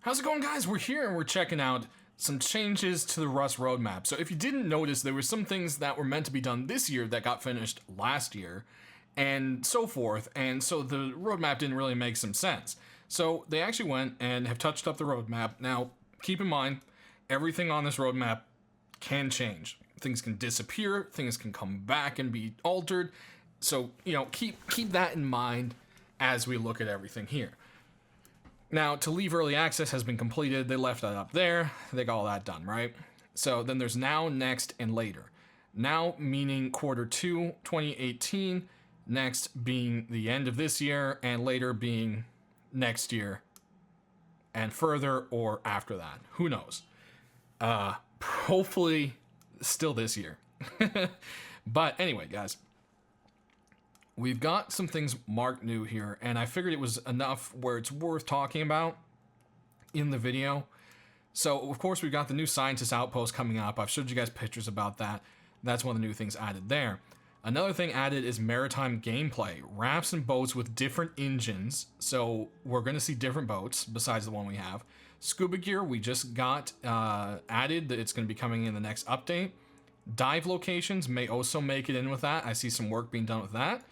How's it going, guys? We're here and we're checking out some changes to the Rust roadmap. So if you didn't notice, there were some things that were meant to be done this year that got finished last year, and so forth, and so the roadmap didn't really make some sense. So they actually went and have touched up the roadmap. Now, keep in mind, everything on this roadmap can change. Things can disappear, things can come back and be altered. So, keep that in mind as we look at everything here. Now, to leave early access has been completed. They left that up there. They got all that done, right? So then there's now, next, and later. Now meaning quarter 2, 2018. Next being the end of this year, and later being next year, and further or after that. Who knows? Hopefully still this year. But anyway, guys. We've got some things marked new here, and I figured it was enough where it's worth talking about in the video. So, of course, we've got the new Scientist Outpost coming up. I've showed you guys pictures about that. That's one of the new things added there. Another thing added is maritime gameplay. Rafts and boats with different engines. So, we're going to see different boats besides the one we have. Scuba gear, we just got added. It's going to be coming in the next update. Dive locations may also make it in with that. I see some work being done with that.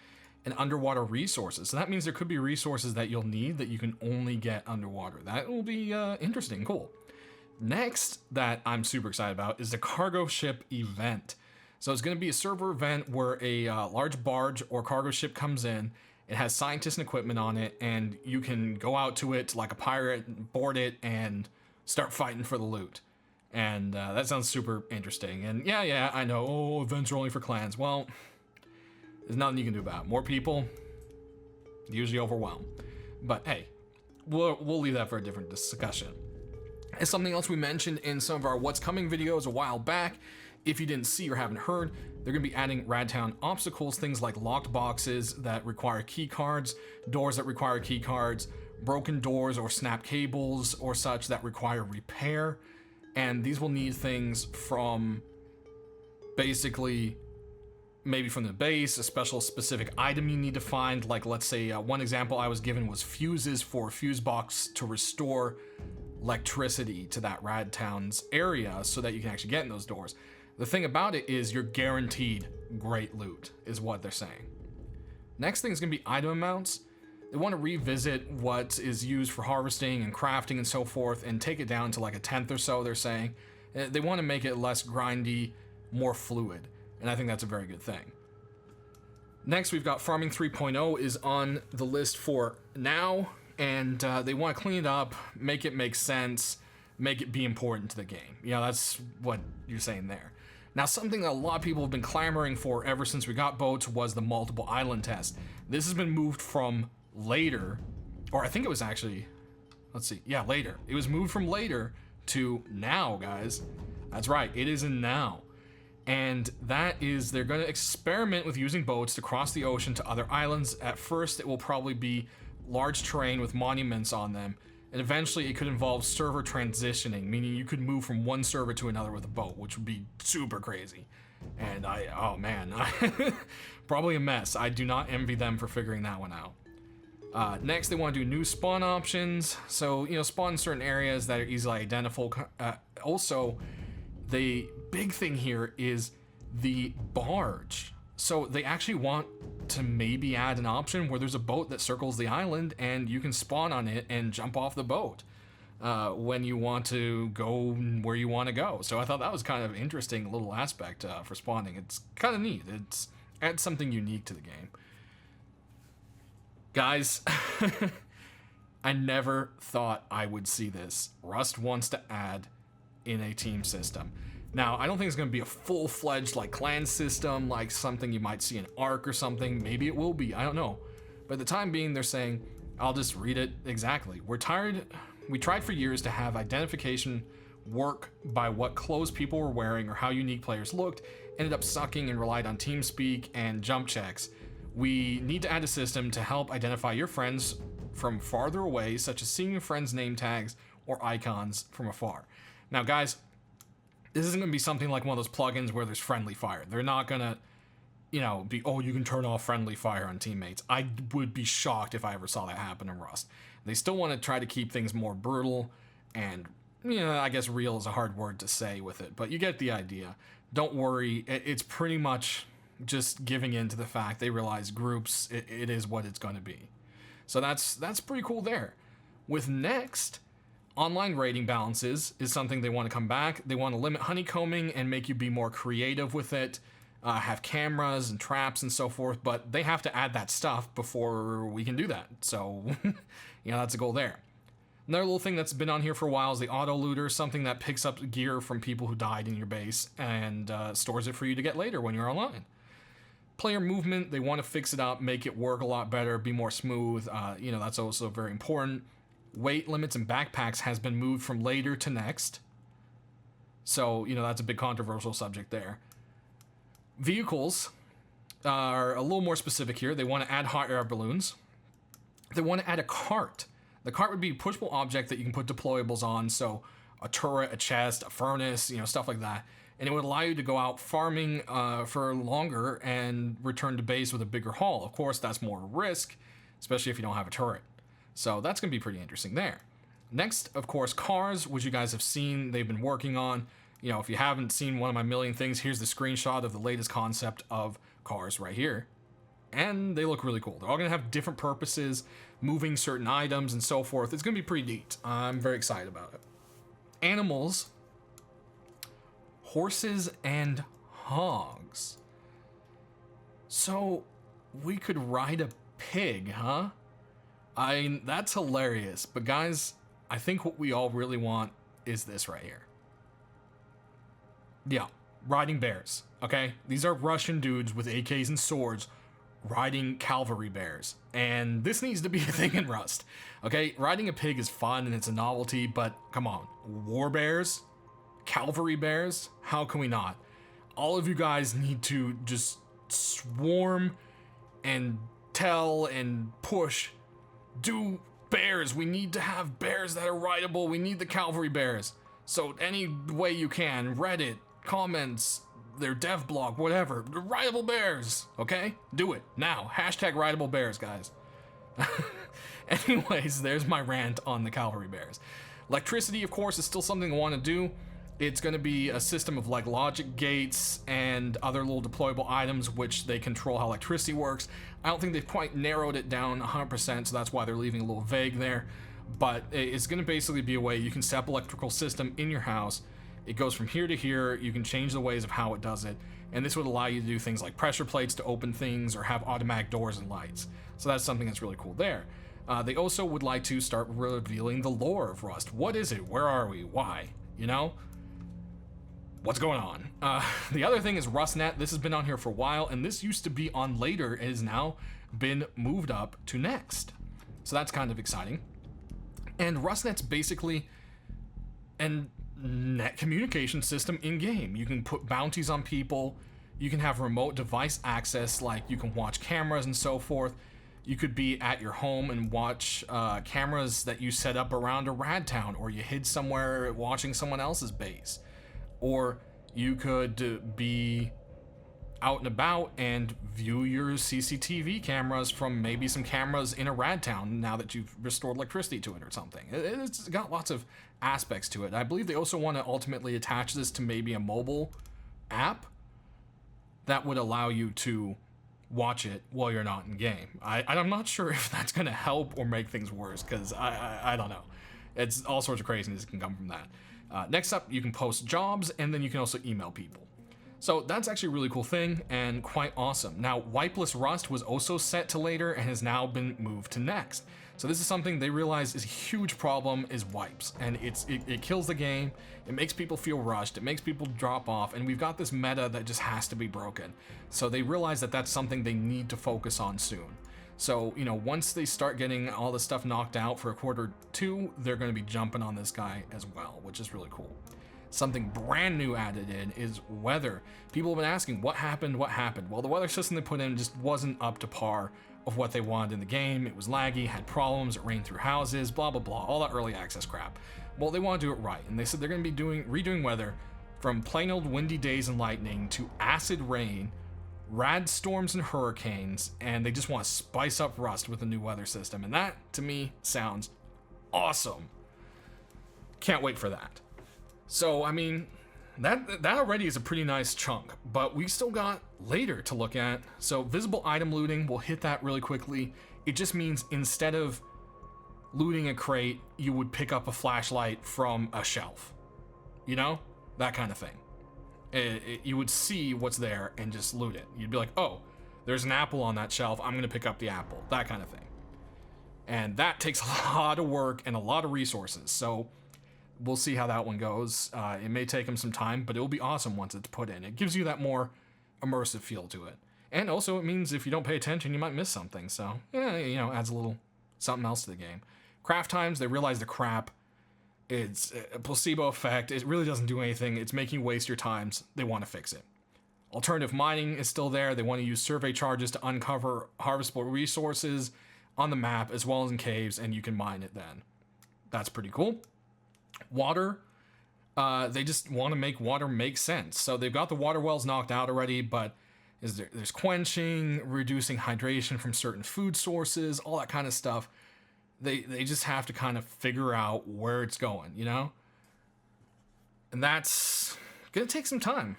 And underwater resources. So that means there could be resources that you'll need that you can only get underwater. That will be interesting, cool. Next that I'm super excited about is the cargo ship event. So it's going to be a server event where a large barge or cargo ship comes in. It has scientists and equipment on it, and you can go out to it like a pirate, board it, and start fighting for the loot. And that sounds super interesting. And yeah, I know, events are only for clans. Well, there's nothing you can do about it. More people usually overwhelm. But hey, we'll leave that for a different discussion. It's something else we mentioned in some of our What's Coming videos a while back. If you didn't see or haven't heard, they're going to be adding Rad Town Obstacles, things like locked boxes that require key cards, doors that require key cards, broken doors or snap cables or such that require repair. And these will need things from basically maybe from the base, a specific item you need to find. Like, let's say one example I was given was fuses for a fuse box to restore electricity to that Rad Town's area so that you can actually get in those doors. The thing about it is you're guaranteed great loot, is what they're saying. Next thing is going to be item amounts. They want to revisit what is used for harvesting and crafting and so forth and take it down to like a 10th or so, they're saying. They want to make it less grindy, more fluid. And I think that's a very good thing. Next, we've got Farming 3.0 is on the list for now, and they want to clean it up, make it make sense, make it be important to the game. That's what you're saying there. Now, something that a lot of people have been clamoring for ever since we got boats was the multiple island test. This has been moved from later, or I think it was actually, later. It was moved from later to now, guys. That's right, it is in now. And that is, they're going to experiment with using boats to cross the ocean to other islands. At first, it will probably be large terrain with monuments on them. And eventually, it could involve server transitioning, meaning you could move from one server to another with a boat, which would be super crazy. And probably a mess. I do not envy them for figuring that one out. Next, they want to do new spawn options. So, spawn in certain areas that are easily identifiable. Also, the big thing here is the barge. So they actually want to maybe add an option where there's a boat that circles the island and you can spawn on it and jump off the boat when you want to go where you want to go. So I thought that was kind of an interesting little aspect for spawning. It's kind of neat. It adds something unique to the game. Guys, I never thought I would see this. Rust wants to add in a team system. Now, I don't think it's going to be a full-fledged like clan system, like something you might see in Ark or something. Maybe it will be, I don't know. But at the time being, they're saying, I'll just read it exactly. We tried for years to have identification work by what clothes people were wearing or how unique players looked, ended up sucking and relied on TeamSpeak and jump checks. We need to add a system to help identify your friends from farther away, such as seeing your friends' name tags or icons from afar. Now, guys, this isn't going to be something like one of those plugins where there's friendly fire. They're not going to, be, you can turn off friendly fire on teammates. I would be shocked if I ever saw that happen in Rust. They still want to try to keep things more brutal And, I guess real is a hard word to say with it, but you get the idea. Don't worry, it's pretty much just giving in to the fact they realize groups, it is what it's going to be. So that's pretty cool there. With next, online rating balances is something they want to come back. They want to limit honeycombing and make you be more creative with it, have cameras and traps and so forth, but they have to add that stuff before we can do that. So, that's a goal there. Another little thing that's been on here for a while is the auto looter, something that picks up gear from people who died in your base and stores it for you to get later when you're online. Player movement, they want to fix it up, make it work a lot better, be more smooth. That's also very important. Weight limits and backpacks has been moved from later to next. So, that's a big controversial subject there. Vehicles are a little more specific here. They want to add hot air balloons. They want to add a cart. The cart would be a pushable object that you can put deployables on, so a turret, a chest, a furnace, stuff like that. And it would allow you to go out farming for longer and return to base with a bigger haul. Of course, that's more risk, especially if you don't have a turret. So that's going to be pretty interesting there. Next, of course, cars, which you guys have seen, they've been working on. If you haven't seen one of my million things, here's the screenshot of the latest concept of cars right here. And they look really cool. They're all going to have different purposes, moving certain items and so forth. It's going to be pretty neat. I'm very excited about it. Animals, horses and hogs. So we could ride a pig, huh? That's hilarious. But guys, I think what we all really want is this right here. Yeah, riding bears, okay? These are Russian dudes with AKs and swords riding cavalry bears. And this needs to be a thing in Rust, okay? Riding a pig is fun and it's a novelty, but come on. War bears? Cavalry bears? How can we not? All of you guys need to just swarm and tell and push. Do bears. We need to have bears that are rideable. We need the cavalry bears. So any way you can, Reddit, comments, their dev blog, whatever, rideable bears, okay? Do it now. Hashtag rideable bears, guys. Anyways, there's my rant on the cavalry bears. Electricity, of course, is still something I want to do. It's going to be a system of like logic gates and other little deployable items which they control how electricity works. I don't think they've quite narrowed it down 100%, so that's why they're leaving a little vague there. But it's going to basically be a way you can set up electrical system in your house. It goes from here to here. You can change the ways of how it does it. And this would allow you to do things like pressure plates to open things or have automatic doors and lights. So that's something that's really cool there. They also would like to start revealing the lore of Rust. What is it? Where are we? Why? What's going on? The other thing is RustNet. This has been on here for a while, and this used to be on later and has now been moved up to next. So that's kind of exciting. And RustNet's basically an net communication system in-game. You can put bounties on people. You can have remote device access, like you can watch cameras and so forth. You could be at your home and watch cameras that you set up around a Rad Town, or you hid somewhere watching someone else's base. Or you could be out and about and view your CCTV cameras from maybe some cameras in a Rad Town now that you've restored electricity to it or something. It's got lots of aspects to it. I believe they also want to ultimately attach this to maybe a mobile app that would allow you to watch it while you're not in game. I'm not sure if that's going to help or make things worse, because I don't know. It's all sorts of craziness that can come from that. Next up, you can post jobs, and then you can also email people. So that's actually a really cool thing and quite awesome. Now, wipeless Rust was also set to later and has now been moved to next. So this is something they realize is a huge problem, is wipes, and it kills the game. It makes people feel rushed. It makes people drop off, and we've got this meta that just has to be broken. So they realize that that's something they need to focus on soon. So, once they start getting all this stuff knocked out for a quarter two, they're going to be jumping on this guy as well, which is really cool. Something brand new added in is weather. People have been asking, what happened? Well, the weather system they put in just wasn't up to par of what they wanted in the game. It was laggy, had problems, it rained through houses, blah, blah, blah, all that early access crap. Well, they want to do it right, and they said they're going to be redoing weather from plain old windy days and lightning to acid rain, rad storms and hurricanes, and they just want to spice up Rust with a new weather system, and that, to me, sounds awesome. Can't wait for that. So, I mean, that already is a pretty nice chunk, but we still got later to look at. So visible item looting, we'll hit that really quickly. It just means instead of looting a crate, you would pick up a flashlight from a shelf. You know? That kind of thing. You would see what's there and just loot it. You'd be like, oh, there's an apple on that shelf, I'm gonna pick up the apple. That kind of thing. And that takes a lot of work and a lot of resources. So we'll see how that one goes. It may take them some time, but it'll be awesome once it's put in. It gives you that more immersive feel to it. And also it means if you don't pay attention, you might miss something. So, yeah, you know, adds a little something else to the game. Craft times, they realize the crap. It's a placebo effect. It really doesn't do anything. It's making you waste your times. They want to fix it. Alternative mining is still there. They want to use survey charges to uncover harvestable resources on the map as well as in caves, and you can mine it then. That's pretty cool. Water, they just want to make water make sense. So they've got the water wells knocked out already, but there's quenching, reducing hydration from certain food sources, all that kind of stuff. They just have to kind of figure out where it's going, you know? And that's gonna take some time.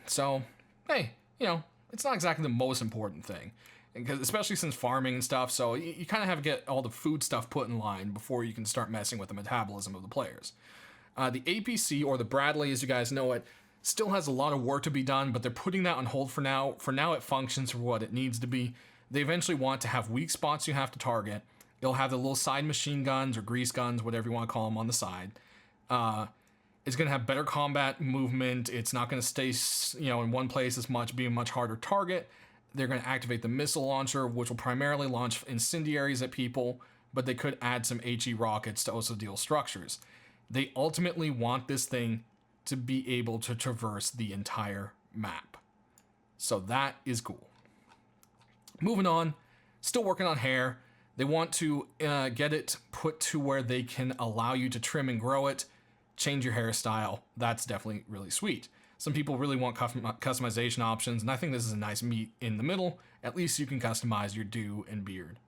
So, hey, you know, it's not exactly the most important thing. Because especially since farming and stuff, so you kind of have to get all the food stuff put in line before you can start messing with the metabolism of the players. The APC, or the Bradley as you guys know it, still has a lot of work to be done, but they're putting that on hold for now. For now, it functions for what it needs to be. They eventually want to have weak spots you have to target. You'll have the little side machine guns or grease guns, whatever you want to call them, on the side. It's going to have better combat movement. It's not going to stay, you know, in one place as much, be a much harder target. They're going to activate the missile launcher, which will primarily launch incendiaries at people, but they could add some HE rockets to also deal structures. They ultimately want this thing to be able to traverse the entire map. So that is cool. Moving on, still working on hair. They want to get it put to where they can allow you to trim and grow it, change your hairstyle. That's definitely really sweet. Some people really want customization options, and I think this is a nice meet in the middle. At least you can customize your do and beard.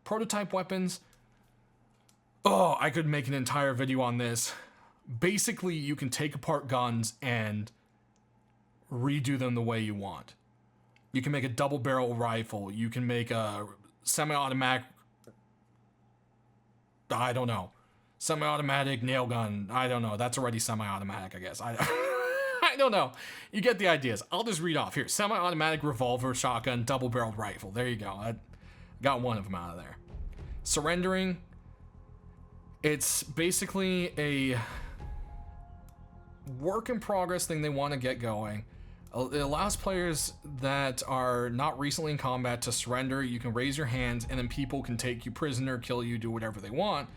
Prototype weapons. Oh, I could make an entire video on this. Basically, you can take apart guns and redo them the way you want. You can make a double barrel rifle. You can make a semi-automatic, I don't know, semi-automatic nail gun. I don't know. That's already semi-automatic, I guess. I don't know. You get the ideas. I'll just read off here. Semi-automatic revolver, shotgun, double-barreled rifle. There you go. I got one of them out of there. Surrendering. It's basically a work in progress thing they want to get going. It allows players that are not recently in combat to surrender. You can raise your hands, and then people can take you prisoner, kill you, do whatever they want.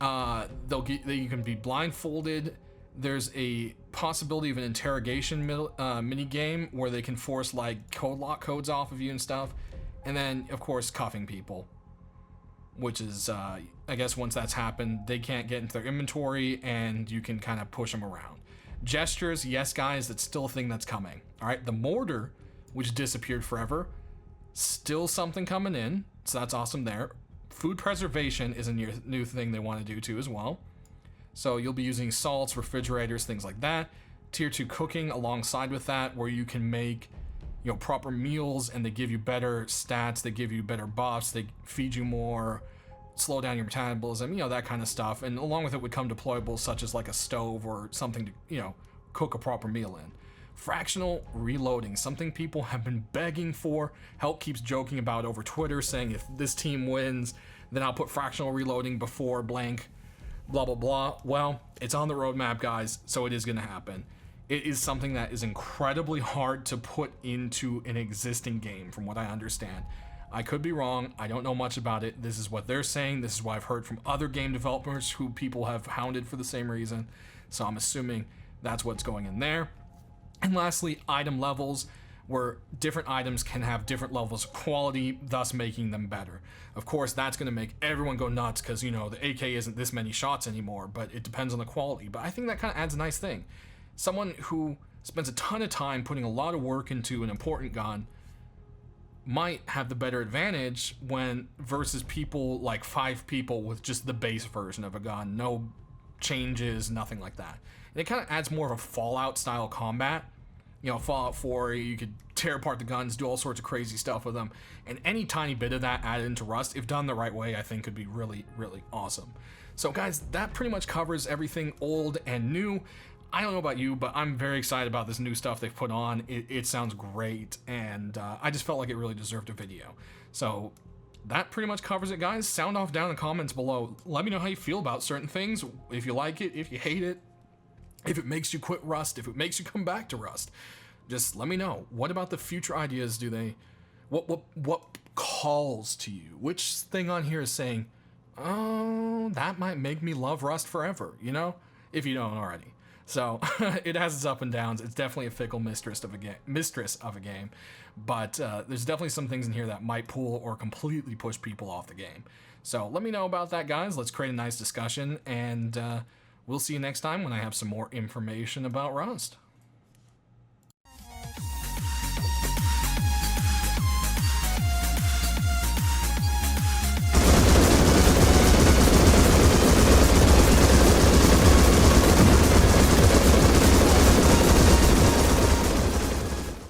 You can be blindfolded. There's a possibility of an interrogation mini game where they can force like code lock codes off of you and stuff, and then of course cuffing people, which is I guess once that's happened, they can't get into their inventory, and you can kind of push them around. Gestures, yes guys, that's still a thing that's coming. All right, the Mortar, which disappeared forever, still something coming in, so that's awesome there. Food preservation is a new thing they want to do too as well. So you'll be using salts, refrigerators, things like that. Tier 2 cooking alongside with that, where you can make, you know, proper meals, and they give you better stats, they give you better buffs, they feed you more, slow down your metabolism, you know, that kind of stuff. And along with it would come deployables such as like a stove or something to, you know, cook a proper meal in. Fractional reloading, something people have been begging for. Help keeps joking about over Twitter, saying if this team wins, then I'll put fractional reloading before blank, blah, blah, blah. Well, it's on the roadmap, guys, so it is going to happen. It is something that is incredibly hard to put into an existing game, from what I understand. I could be wrong. I don't know much about it. This is what they're saying. This is what I've heard from other game developers who people have hounded for the same reason. So I'm assuming that's what's going in there. And lastly, item levels, where different items can have different levels of quality, thus making them better. Of course, that's going to make everyone go nuts because, you know, the AK isn't this many shots anymore, but it depends on the quality. But I think that kind of adds a nice thing. Someone who spends a ton of time putting a lot of work into an important gun might have the better advantage when versus people like 5 people with just the base version of a gun, no changes, nothing like that. And it kind of adds more of a Fallout style combat. You know, Fallout 4, you could tear apart the guns, do all sorts of crazy stuff with them, and any tiny bit of that added into Rust, if done the right way, I think could be really, really awesome. So guys, that pretty much covers everything old and new. I don't know about you, but I'm very excited about this new stuff they've put on. It sounds great, and I just felt like it really deserved a video. So that pretty much covers it, guys. Sound off down in the comments below. Let me know how you feel about certain things, if you like it, if you hate it, if it makes you quit Rust, if it makes you come back to Rust. Just let me know. What about the future ideas do they... What calls to you? Which thing on here is saying, oh, that might make me love Rust forever, you know? If you don't already. So, it has its up and downs. It's definitely a fickle mistress of a game. But there's definitely some things in here that might pull or completely push people off the game. So, let me know about that, guys. Let's create a nice discussion, and we'll see you next time when I have some more information about Rust.